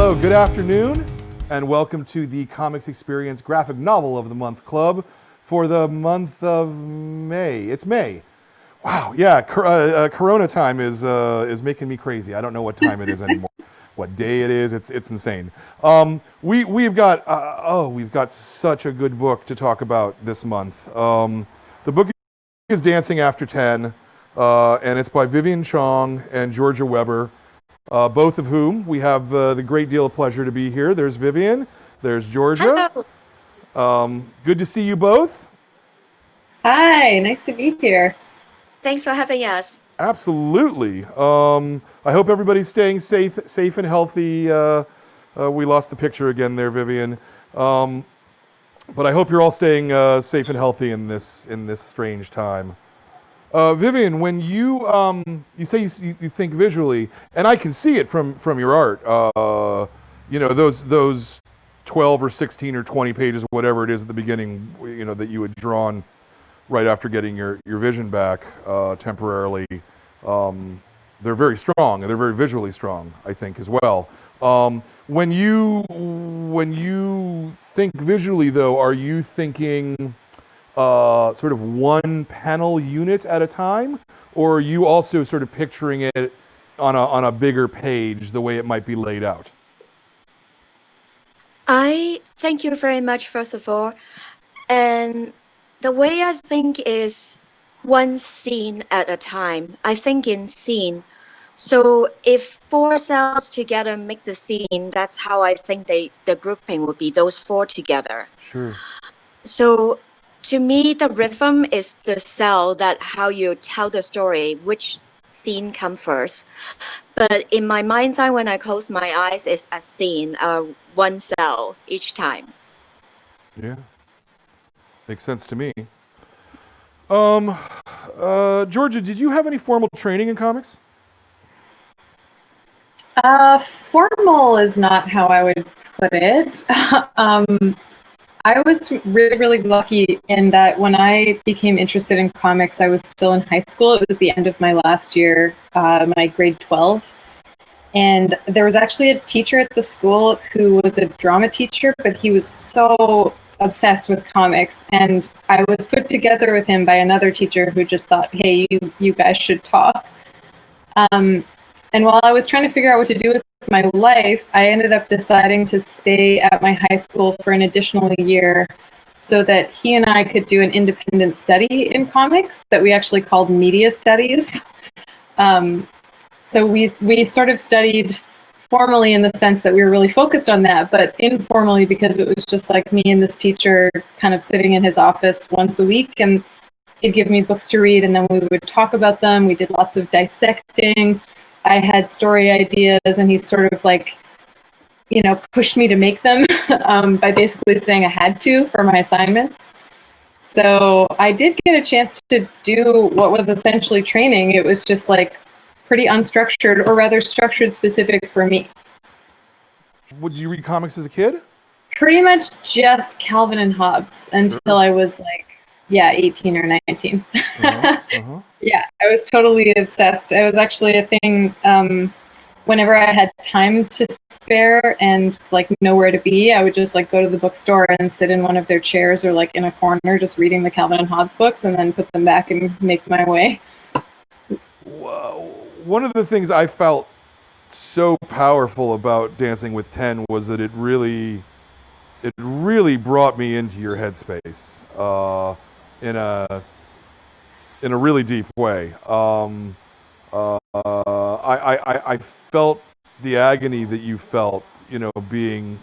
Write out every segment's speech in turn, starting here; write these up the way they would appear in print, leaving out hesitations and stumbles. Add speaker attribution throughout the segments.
Speaker 1: Hello, good afternoon, and welcome to the Comics Experience Graphic Novel of the Month Club for the month of May. It's May. Wow, yeah, Corona time is making me crazy. I don't know what time it is anymore, what day it is. It's insane. We've got such a good book to talk about this month. The book is Dancing After 10, and it's by Vivian Chong and Georgia Webber. Both of whom we have the great deal of pleasure to be here. There's Vivian, there's Georgia.
Speaker 2: Hello.
Speaker 1: Good to see you both.
Speaker 3: Hi, nice to be here.
Speaker 2: Thanks for having us.
Speaker 1: Absolutely. I hope everybody's staying safe and healthy. We lost the picture again there, Vivian. But I hope you're all staying safe and healthy in this strange time. Vivian, when you say you think visually, and I can see it from your art. Those 12 or 16 or 20 pages, whatever it is at the beginning, that you had drawn right after getting your vision back temporarily. They're very strong, and they're very visually strong, I think, as well. When you think visually, though, are you thinking sort of one panel unit at a time, or are you also sort of picturing it on a bigger page, the way it might be laid out?
Speaker 2: I thank you very much, first of all. And the way I think is one scene at a time. I think in scene. So if four cells together make the scene, that's how I think the grouping would be, those four together.
Speaker 1: Sure.
Speaker 2: So to me, the rhythm is the cell, that how you tell the story, which scene come first. But in my mind's eye, when I close my eyes, it's a scene, one cell each time.
Speaker 1: Yeah. Makes sense to me. Georgia, did you have any formal training in comics?
Speaker 3: Formal is not how I would put it. I was really, really lucky in that when I became interested in comics, I was still in high school. It was the end of my last year, my grade 12. And there was actually a teacher at the school who was a drama teacher, but he was so obsessed with comics. And I was put together with him by another teacher who just thought, hey, you guys should talk. And while I was trying to figure out what to do with my life, I ended up deciding to stay at my high school for an additional year so that he and I could do an independent study in comics that we actually called media studies. So we sort of studied formally in the sense that we were really focused on that, but informally because it was just like me and this teacher kind of sitting in his office once a week, and he'd give me books to read and then we would talk about them. We did lots of dissecting. I had story ideas, and he sort of pushed me to make them by basically saying I had to for my assignments. So I did get a chance to do what was essentially training. It was just like pretty unstructured, or rather structured specific for me.
Speaker 1: Did you read comics as a kid?
Speaker 3: Pretty much just Calvin and Hobbes until I was 18 or 19. Yeah, I was totally obsessed. It was actually a thing whenever I had time to spare and nowhere to be, I would just go to the bookstore and sit in one of their chairs or in a corner just reading the Calvin and Hobbes books and then put them back and make my way.
Speaker 1: One of the things I felt so powerful about Dancing with 10 was that it really brought me into your headspace in a really deep way. I felt the agony that you felt, being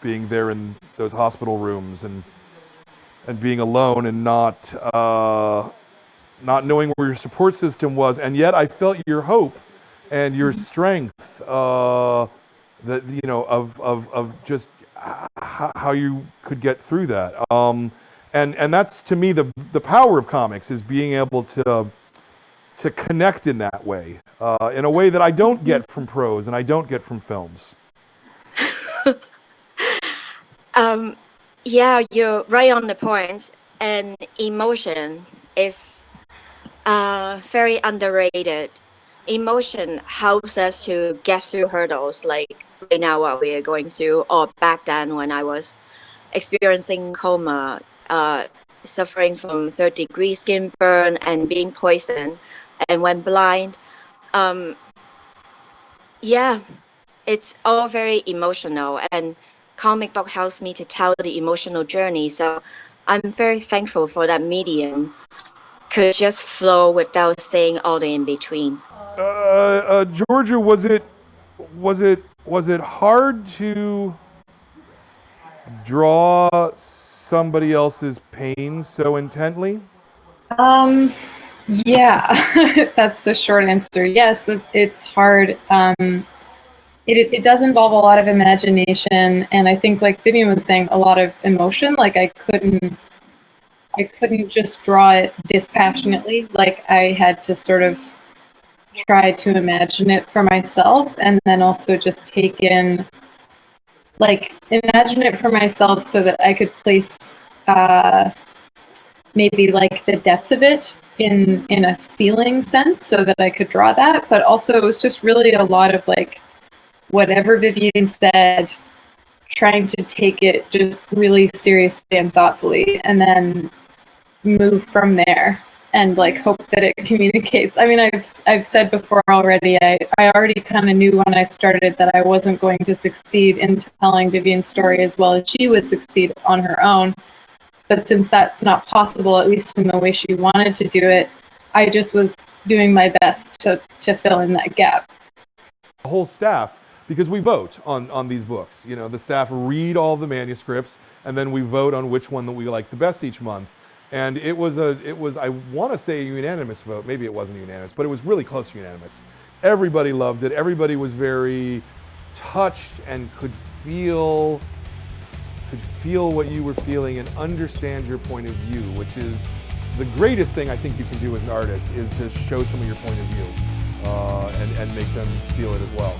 Speaker 1: there in those hospital rooms and being alone and not knowing where your support system was, and yet I felt your hope and your strength, of just how you could get through that. And that's, to me, the power of comics, is being able to connect in that way, in a way that I don't get from prose and I don't get from films.
Speaker 2: Yeah, you're right on the point. And emotion is very underrated. Emotion helps us to get through hurdles like right now what we are going through, or back then when I was experiencing coma, suffering from third-degree skin burn and being poisoned and went blind. Yeah, it's all very emotional, and comic book helps me to tell the emotional journey. So I'm very thankful for that medium. Could just flow without saying all the in-betweens.
Speaker 1: Georgia, was it hard to draw somebody else's pain so intently?
Speaker 3: Yeah, that's the short answer. Yes, it's hard. It does involve a lot of imagination, and I think, like Vivian was saying, a lot of emotion. Like I couldn't just draw it dispassionately. Like I had to sort of try to imagine it for myself, and then also just take in, like, imagine it for myself so that I could place maybe like the depth of it in a feeling sense, so that I could draw that. But also, it was just really a lot of like whatever Vivian said, trying to take it just really seriously and thoughtfully, and then move from there and like hope that it communicates. I mean, I've said before already, I already kind of knew when I started that I wasn't going to succeed in telling Vivian's story as well as she would succeed on her own. But since that's not possible, at least in the way she wanted to do it, I just was doing my best to fill in that gap.
Speaker 1: The whole staff, because we vote on these books. You know, the staff read all the manuscripts, and then we vote on which one that we like the best each month. And it was I want to say a unanimous vote. Maybe it wasn't unanimous, but it was really close to unanimous. Everybody loved it. Everybody was very touched and could feel what you were feeling and understand your point of view, which is the greatest thing I think you can do as an artist, is to show some of your point of view and make them feel it as well.